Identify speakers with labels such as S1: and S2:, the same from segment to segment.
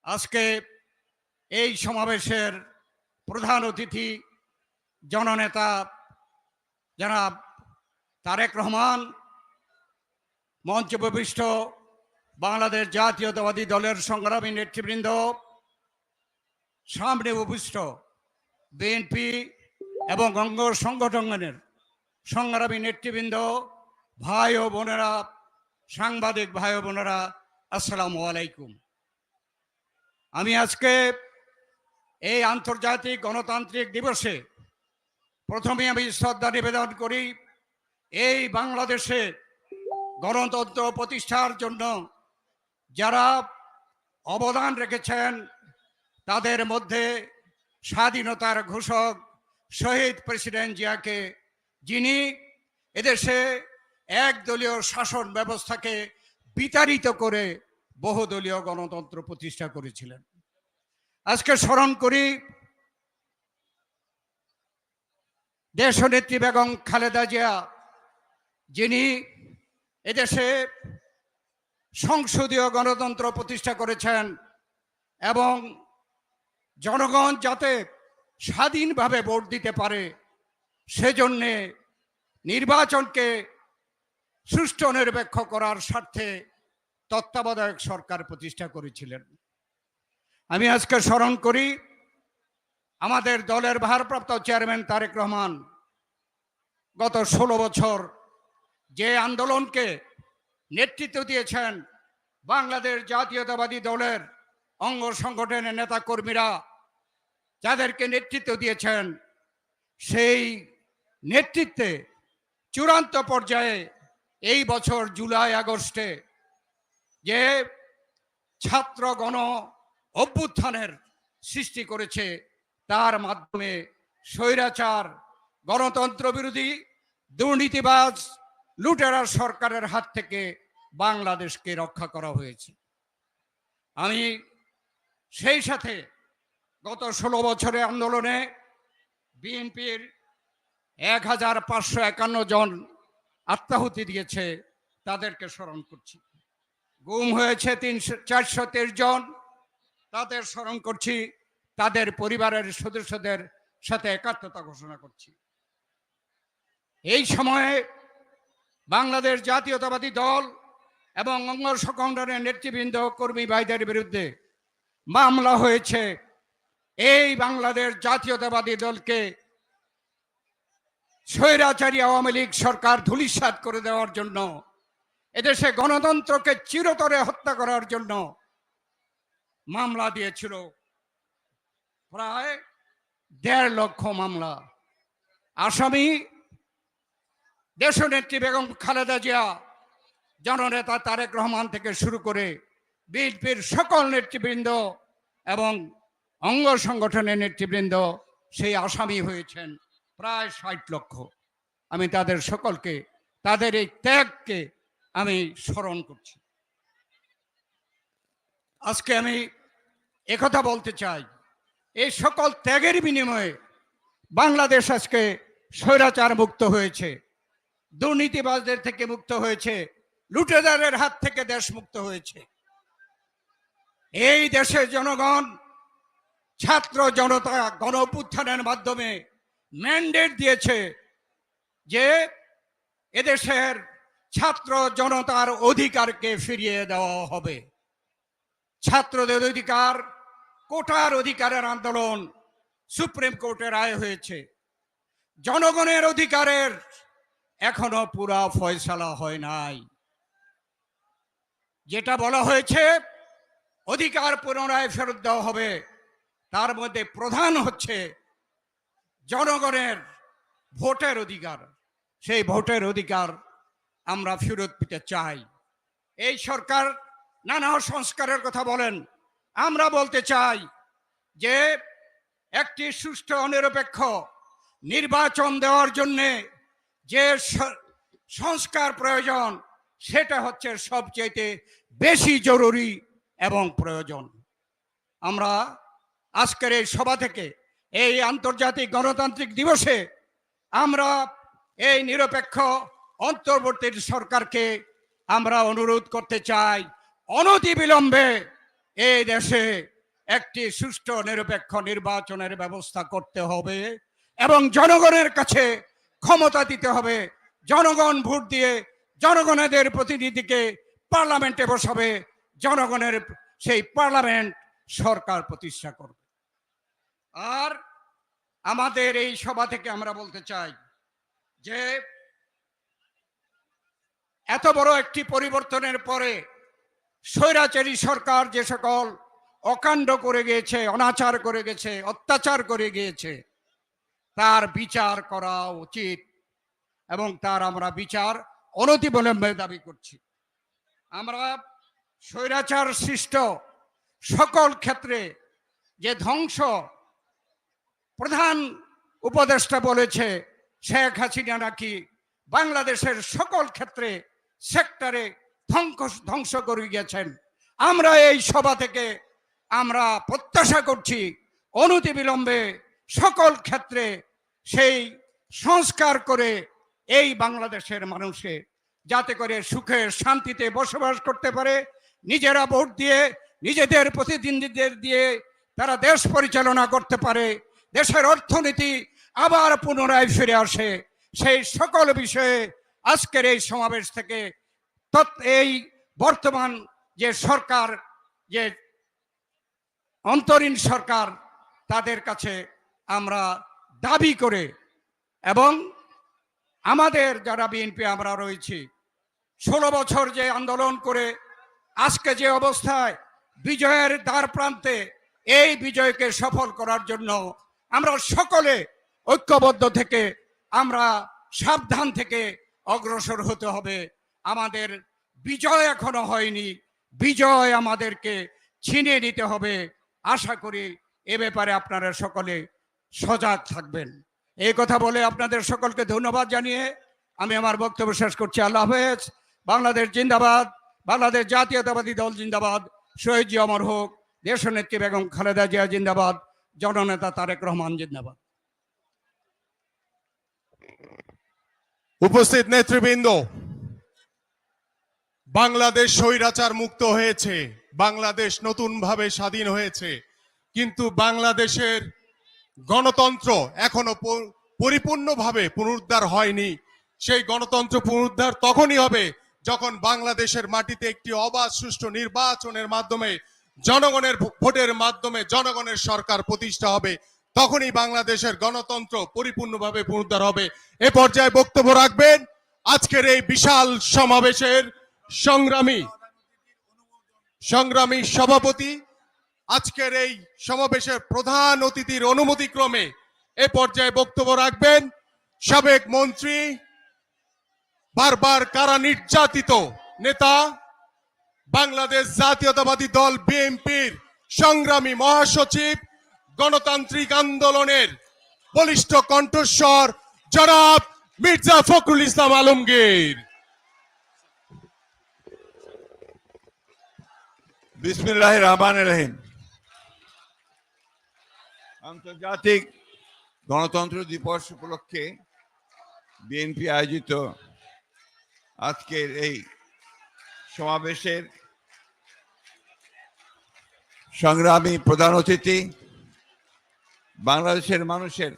S1: আজকে এই সমাবেশের প্রধান অতিথি জননেতা জনাব তারেক রহমান, মঞ্চে উপবিষ্ট বাংলাদেশ জাতীয়তাবাদী দলের সংগ্রামী নেতৃবৃন্দ, সামনে উপবিষ্ট বিএনপি এবং অঙ্গ সংগঠনের সংগ্রামী নেতৃবৃন্দ, ভাই ও বোনেরা, সাংবাদিক ভাই ও বোনেরা, আসসালামু আলাইকুম। আমি আজকে এই আন্তর্জাতিক গণতান্ত্রিক দিবসে প্রথমে আমি শ্রদ্ধা নিবেদন করি এই বাংলাদেশে গণতন্ত্র প্রতিষ্ঠার জন্য যারা অবদান রেখেছেন, তাদের মধ্যে স্বাধীনতার ঘোষক শহীদ প্রেসিডেন্ট জিয়াকে, যিনি এদেশে একদলীয় শাসন ব্যবস্থাকে বিতাড়িত করে বহুদলীয় গণতন্ত্র প্রতিষ্ঠা করেছিলেন। আজকে স্মরণ করি দেশনেত্রী বেগম খালেদা জিয়া, যিনি এদেশে সংসদীয় গণতন্ত্র প্রতিষ্ঠা করেছেন এবং জনগণ যাতে স্বাধীনভাবে ভোট দিতে পারে সেজন্যে নির্বাচনকে সুষ্ঠু নিরপেক্ষ করার স্বার্থে তত্ত্বাবধায়ক সরকার প্রতিষ্ঠা করেছিলেন। আমি আজকে স্মরণ করি আমাদের দলের ভারপ্রাপ্ত চেয়ারম্যান তারেক রহমান গত 16 বছর যে আন্দোলনকে নেতৃত্ব দিয়েছেন, বাংলাদেশ জাতীয়তাবাদী দলের অঙ্গ সংগঠনের নেতা কর্মীরা যাদেরকে নেতৃত্ব দিয়েছেন, সেই নেতৃত্বে চূড়ান্ত পর্যায়ে এই বছর জুলাই আগস্টে যে ছাত্র গণ অভ্যুত্থানের সৃষ্টি করেছে, তার মাধ্যমে স্বৈরাচার, গণতন্ত্র বিরোধী, দুর্নীতিবাজ, লুটেরা সরকারের হাত থেকে বাংলাদেশকে রক্ষা করা হয়েছে। আমি সেই সাথে গত 16 বছরের আন্দোলনে বিএনপির 1551 জন আত্মাহুতি দিয়েছে, তাদেরকে স্মরণ করছি। গুম হয়েছে 423 জন, তাদের স্মরণ করছি। তাদের পরিবারের সদস্যদের সাথে একাত্মতা ঘোষণা করছি। এই সময়ে বাংলাদেশ জাতীয়তাবাদী দল এবং অঙ্গ সংগঠনের নেতৃবৃন্দ, কর্মী ভাইদের বিরুদ্ধে মামলা হয়েছে। এই বাংলাদেশ জাতীয়তাবাদী দলকে স্বৈরাচারী আওয়ামী লীগ সরকার ধূলিসাৎ করে দেওয়ার জন্য, এদেশে গণতন্ত্রকে চিরতরে হত্যা করার জন্য মামলা দিয়েছিল প্রায় 1.5 লক্ষ মামলা। আসামি দেশনেত্রী বেগম খালেদা জিয়া, জননেতা তারেক রহমান থেকে শুরু করে বিএনপির সকল নেতৃবৃন্দ এবং অঙ্গ সংগঠনের নেতৃবৃন্দ সেই আসামি হয়েছেন প্রায় 60 লক্ষ। আমি তাদের সকলকে, তাদের এই ত্যাগকে আমি স্মরণ করছি। আজকে আমি একথা বলতে চাই, এই সকল ত্যাগের বিনিময়ে বাংলাদেশ আজকে স্বৈরাচার মুক্ত হয়েছে, দুর্নীতিবাজদের থেকে মুক্ত হয়েছে, লুটেরাদের হাত থেকে দেশ মুক্ত হয়েছে। এই দেশের জনগণ ছাত্র জনতা গণ অভ্যুত্থানের মাধ্যমে ম্যান্ডেট দিয়েছে যে এদেশের ছাত্র জনতার অধিকারকে ফিরিয়ে দেওয়া হবে। ছাত্রদের অধিকার, কোটার অধিকারের আন্দোলন সুপ্রিম কোর্টের রায় হয়েছে। জনগণের অধিকারের এখনো পুরা ফয়সালা হয় নাই। যেটা বলা হয়েছে অধিকার পুনরায় ফেরত দেওয়া হবে, তার মধ্যে প্রধান হচ্ছে জনগণের ভোটের অধিকার। সেই ভোটের অধিকার আমরা ফেরত পেতে চাই। এই সরকার নানা সংস্কারের কথা বলেন, আমরা বলতে চাই যে একটি সুষ্ঠু নিরপেক্ষ নির্বাচন দেওয়ার জন্যে যে সংস্কার প্রয়োজন, সেটা হচ্ছে সবচেয়ে বেশি জরুরি এবং প্রয়োজন। আমরা আজকের এই সভা থেকে এই আন্তর্জাতিক গণতান্ত্রিক দিবসে আমরা এই নিরপেক্ষ অন্তর্বর্তী সরকারকে আমরা অনুরোধ করতে চাই, অনতিবিলম্বে এই দেশে একটি সুষ্ঠু নিরপেক্ষ নির্বাচনের ব্যবস্থা করতে হবে এবং জনগণের কাছে ক্ষমতা দিতে হবে। জনগণ ভোট দিয়ে জনগণের প্রতিনিধিকে পার্লামেন্টে বসাবে, জনগণের সেই পার্লামেন্ট সরকার প্রতিষ্ঠা করবে। আর আমাদের এই সভা থেকে আমরা বলতে চাই যে এত বড় একটি পরিবর্তনের পরে স্বৈরাচারী সরকার যে সকল অকাণ্ড করে গিয়েছে, অনাচার করে গেছে, অত্যাচার করে গিয়েছে, তার বিচার করা উচিত এবং তার আমরা বিচার অনতিবিলম্বে দাবি করছি। আমরা স্বৈরাচার সৃষ্ট সকল ক্ষেত্রে যে ধ্বংস প্রধান উপদেষ্টা বলেছে, শেখ হাসিনা নাকি বাংলাদেশের সকল ক্ষেত্রে সেক্টরে ধ্বংস করে গিয়েছেন। আমরা এই সভা থেকে আমরা প্রত্যাশা করছি অনতিবিলম্বে সকল ক্ষেত্রে সেই সংস্কার করে এই বাংলাদেশের মানুষে যাতে করে সুখে শান্তিতে বসবাস করতে পারে, নিজেরা ভোট দিয়ে নিজেদের প্রতিনিধিদের দিয়ে তারা দেশ পরিচালনা করতে পারে, দেশের অর্থনীতি আবার পুনরায় ফিরে আসে। সেই সকল বিষয়ে আজকের এই সমাবেশ থেকে এই বর্তমান যে সরকার, যে অন্তরীণ সরকার, তাদের কাছে আমরা দাবি করে এবং আমাদের যারা বিএনপি আমরা রয়েছি 16 বছর যে আন্দোলন করে আজকে যে অবস্থায় বিজয়ের দ্বার প্রান্তে, এই বিজয়কে সফল করার জন্য আমরা সকলে ঐক্যবদ্ধ থেকে আমরা সাবধান থেকে অগ্রসর হতে হবে। আমাদের বিজয় এখনো হয়নি, বিজয় আমাদেরকে ছিনিয়ে নিতে হবে। আশা করি এ ব্যাপারে আপনারা সকলে সজাগ থাকবেন। এই কথা বলে আপনাদের সকলকে ধন্যবাদ জানিয়ে আমি আমার বক্তব্য শেষ করছি। আল্লাহ হাফেজ। বাংলাদেশ জিন্দাবাদ, বাংলাদেশ জাতীয়তাবাদী দল জিন্দাবাদ, শহীদ জি অমর হোক, দেশনেত্রী বেগম খালেদা জিয়া জিন্দাবাদ, জননেতা তারেক রহমান জিন্দাবাদ।
S2: উপস্থিত নেতৃবৃন্দ, বাংলাদেশ স্বৈরাচার মুক্ত হয়েছে, বাংলাদেশ নতুনভাবে স্বাধীন হয়েছে, কিন্তু বাংলাদেশের গণতন্ত্র এখনো পরিপূর্ণভাবে পুনরুদ্ধার হয়নি। সেই গণতন্ত্র পুনরুদ্ধার তখনই হবে যখন বাংলাদেশের মাটিতে একটি অবাধ সুষ্ঠু নির্বাচনের মাধ্যমে, জনগণের ভোটের মাধ্যমে জনগণের সরকার প্রতিষ্ঠা হবে। তখনই বাংলাদেশের গণতন্ত্র পরিপূর্ণভাবে পুনরুদ্ধার হবে। এ পর্যায়ে বক্তব্য রাখবেন আজকের এই বিশাল সমাবেশের সংগ্রামী সভাপতি, আজকের এই সমাবেশের প্রধান অতিথির অনুমতিক্রমে এ পর্যায়ে বক্তব্য রাখবেন সাবেক মন্ত্রী, বারবার কারা নির্যাতিত নেতা, বাংলাদেশ জাতীয়তাবাদী দল বিএনপির সংগ্রামী মহাসচিব, গণতান্ত্রিক আন্দোলনের বলিষ্ঠ কণ্ঠস্বর জনাব মির্জা ফখরুল ইসলাম আলমগীর।
S3: বিসমিল্লাহির রহমানির রহিম। আন্তর্জাতিক গণতন্ত্র দিবস উপলক্ষে বিএনপি আয়োজিত আজকের এই সমাবেশের সংগ্রামী প্রধান অতিথি, বাংলাদেশের মানুষের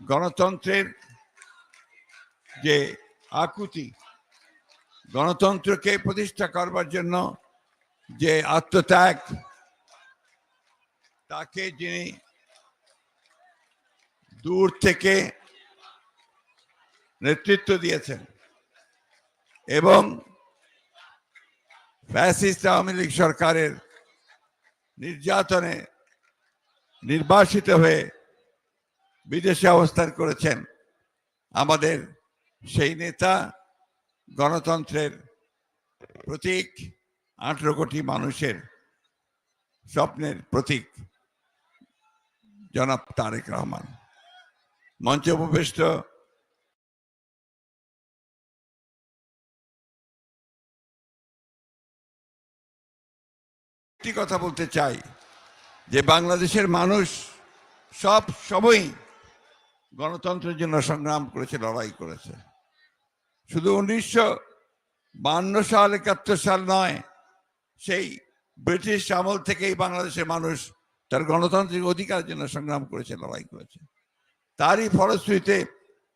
S3: গণতন্ত্রের যে আকুতি, গণতন্ত্রকে প্রতিষ্ঠা করবার জন্য যে আত্মত্যাগ, তাকে যিনি দূর থেকে নেতৃত্ব দিয়েছেন এবং ফ্যাসিস্ট আওয়ামী লীগ সরকারের নির্যাতনে নির্বাসিত হয়ে বিদেশে অবস্থান করেছেন আমাদের সেই নেতা, গণতন্ত্রের প্রতীক, 18 কোটি মানুষের স্বপ্নের প্রতীক জনাব তারেক রহমান। মঞ্চে উপবিষ্ট একটি কথা বলতে চাই যে বাংলাদেশের মানুষ সব সময়ই গণতন্ত্রের জন্য সংগ্রাম করেছে, লড়াই করেছে। শুধু 1952 সাল 71 সাল নয়, সেই ব্রিটিশ আমল থেকেই বাংলাদেশের মানুষ তার গণতান্ত্রিক অধিকারের জন্য সংগ্রাম করেছে, লড়াই করেছে। তারই ফলশ্রুতিতে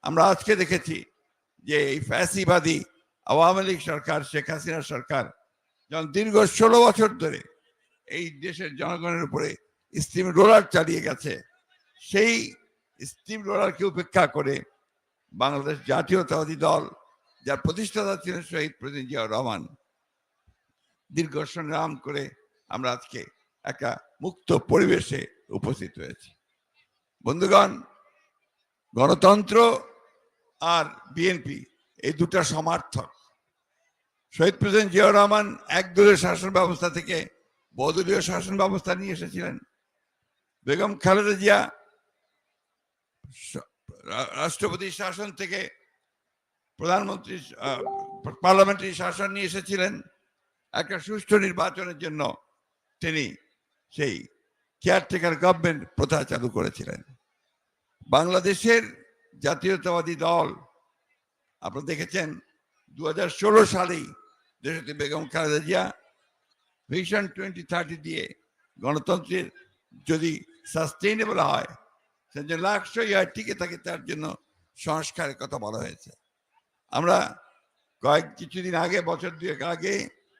S3: আমরা আজকে দেখেছি যে এই ফ্যাসিবাদী আওয়ামী লীগ সরকার, শেখ হাসিনা সরকার যখন দীর্ঘ 16 বছর ধরে এই দেশের জনগণের উপরে স্টিম রোলার চালিয়ে গেছে, সেই স্টিম রোলারকে উপেক্ষা করে বাংলাদেশ জাতীয়তাবাদী দল, যার প্রতিষ্ঠাতা ছিলেন শহীদ প্রেসিডেন্ট জিয়াউর রহমান, দীর্ঘ সংগ্রাম করে আমরা আজকে একটা মুক্ত পরিবেশে উপস্থিত হয়েছি। বন্ধুগণ, গণতন্ত্র আর বিএনপি এই দুটা সমার্থক। শহীদ প্রেসিডেন্ট জিয়াউর রহমান একদলীয় শাসন ব্যবস্থা থেকে বহুদলীয় শাসন ব্যবস্থা নিয়ে এসেছিলেন। বেগম খালেদা জিয়া রাষ্ট্রপতি শাসন থেকে প্রধানমন্ত্রী পার্লামেন্টারি শাসন নিয়ে এসেছিলেন। একটা সুষ্ঠু নির্বাচনের জন্য তিনি সেই কেয়ারটেকার গভর্নমেন্ট প্রথা চালু করেছিলেন। বাংলাদেশের জাতীয়তাবাদী দল আপনারা দেখেছেন 2016 সালেই দেশে বেগম খালেদা জিয়া ভিশন 2030 দিয়ে গণতন্ত্রের যদি সাস্টেইনেবল হয়, সে লাক্সই হয়, টিকে থাকে, তার জন্য সংস্কারের কথা বলা হয়েছে। আমরা কিছুদিন আগে, বছর দুয়েক আগে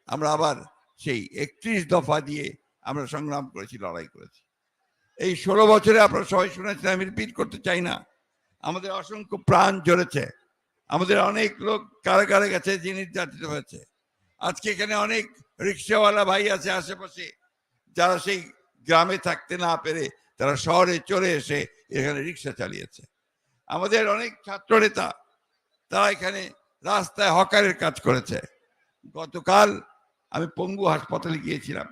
S3: আমরা আবার সেই 31 দফা দিয়ে আমরা সংগ্রাম করেছি, লড়াই করেছি। এই 16 বছরে আপনারা সবাই শুনেছেন, আমি রিপিট করতে চাই না। আমাদের অসংখ্য প্রাণ ঝরেছে, আমাদের অনেক লোক কারাগারে গেছে, যে নির্যাতিত হয়েছে। আজকে এখানে অনেক রিক্সাওয়ালা ভাই আছে আশেপাশে, যারা সেই গ্রামে থাকতে না পেরে তারা শহরে চলে এসে এখানে রিক্সা চালিয়েছে। আমাদের অনেক ছাত্র নেতা তারা এখানে রাস্তায় হকারের কাজ করেছে। গতকাল আমি পঙ্গু হাসপাতালে গিয়েছিলাম,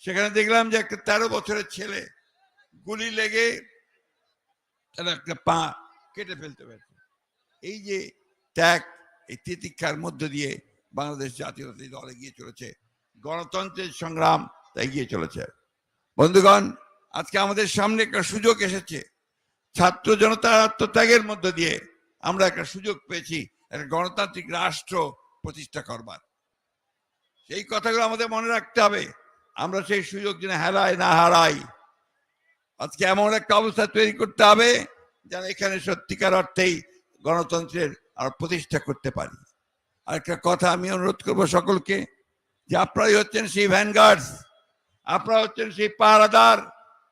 S3: সেখানে দেখলাম যে একটা 13 বছরের ছেলে গুলি লেগে তার একটা পা কেটে ফেলতে পেরেছে। এই যে ত্যাগ, এই তিতিক্ষার মধ্য দিয়ে বাংলাদেশ জাতীয়তাবাদী দল এগিয়ে চলেছে, গণতন্ত্রের সংগ্রাম এগিয়ে চলেছে। বন্ধুগণ, আজকে আমাদের সামনে একটা সুযোগ এসেছে। ছাত্র জনতার আত্মত্যাগের মধ্য দিয়ে আমরা একটা সুযোগ পেয়েছি একটা গণতান্ত্রিক রাষ্ট্র প্রতিষ্ঠা করবার। সেই কথাগুলো আমাদের মনে রাখতে হবে। আমরা সেই সুযোগ যেন হারাই না হারাই। আজকে এমন একটা অবস্থা তৈরি করতে হবে যেন এখানে সত্যিকার অর্থেই গণতন্ত্রের আর প্রতিষ্ঠা করতে পারি। আর একটা কথা আমি অনুরোধ করবো সকলকে, যে আপনারাই হচ্ছেন সেই ভ্যানগার্ডস, আপনারা হচ্ছেন সেই পাহারাদার,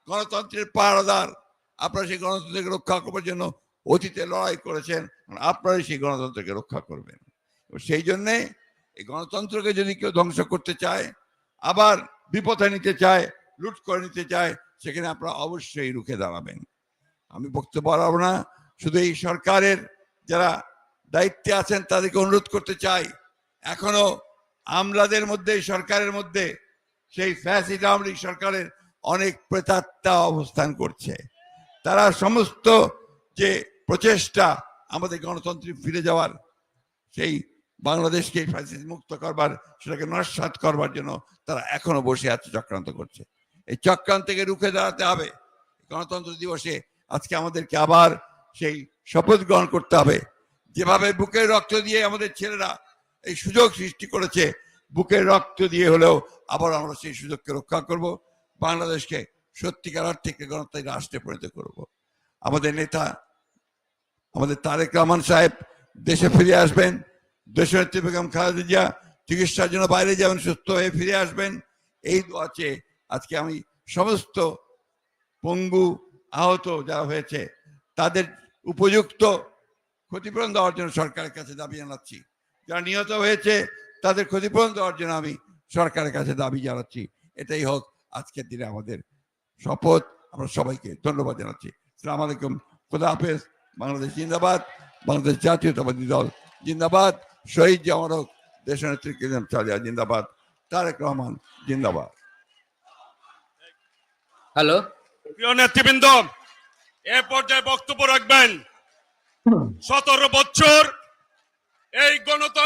S3: গণতন্ত্রের পাহারাদার। আপনারা সেই গণতন্ত্রকে রক্ষা করবার জন্য অতীতে লড়াই করেছেন, আপনারাই সেই গণতন্ত্রকে রক্ষা করবেন। সেই জন্যে এই গণতন্ত্রকে যদি কেউ ধ্বংস করতে চায়, আবার বিপথে নিতে চায়, লুট করে নিতে চায়, সেখানে আপনারা অবশ্যই রুখে দাঁড়াবেন। আমি বক্তব্য বাড়াবো না, শুধু এই সরকারের যারা দায়িত্বে আছেন তাদেরকে অনুরোধ করতে চাই, এখনো আমলাদের মধ্যে, সরকারের মধ্যে সেই ফ্যাসিস্ট আওয়ামী লীগ সরকারের অনেক প্রেতাত্মা অবস্থান করছে। তারা সমস্ত যে প্রচেষ্টা আমাদের গণতন্ত্রে ফিরে যাওয়ার, সেই বাংলাদেশকে ফ্যাসিস্ট মুক্ত করবার, সেটাকে নস্যাৎ করবার জন্য তারা এখনো বসে আছে, চক্রান্ত করছে। এই চক্রান্তকে রুখে দাঁড়াতে হবে। গণতন্ত্র দিবসে আজকে আমাদেরকে আবার সেই শপথ গ্রহণ করতে হবে। যেভাবে বুকের রক্ত দিয়ে আমাদের ছেলেরা এই সুযোগ সৃষ্টি করেছে, বুকের রক্ত দিয়ে হলেও আবার আমরা সেই সুযোগকে রক্ষা করব, বাংলাদেশকে সত্যিকার অর্থে গণতান্ত্রিক রাষ্ট্রে পরিণত করব। আমাদের নেতা, আমাদের তারেক রহমান সাহেব দেশে ফিরে আসবেন। দেশনেত্রী বেগম খালেদা জিয়া চিকিৎসার জন্য বাইরে যাবেন, সুস্থ হয়ে ফিরে আসবেন, এই দোয়া চেয়ে আজকে আমি সমস্ত পঙ্গু আহত যারা হয়েছে তাদের উপযুক্ত ক্ষতিপূরণ দেওয়ার জন্য সরকারের কাছে দাবি জানাচ্ছি। যারা নিহত হয়েছে তাদের ক্ষতিপূরণ দেওয়ার জন্য আমি সরকারের কাছে দাবি জানাচ্ছি। এটাই হোক আজকের দিনে আমাদের শপথ। আমরা সবাইকে ধন্যবাদ জানাচ্ছি। আসসালামু আলাইকুম, খোদা হাফেজ। বাংলাদেশ জিন্দাবাদ, বাংলাদেশ জাতীয়তাবাদী দল জিন্দাবাদ, শহীদ জাওয়ান হোক, দেশনেত্রী বেগম খালেদা জিন্দাবাদ, তারেক রহমান জিন্দাবাদ।
S4: হ্যালো,
S5: প্রিয় নেতৃবৃন্দ, এ পর্যায়ে বক্তব্য রাখবেন 17 বছর এই গণতন্ত্র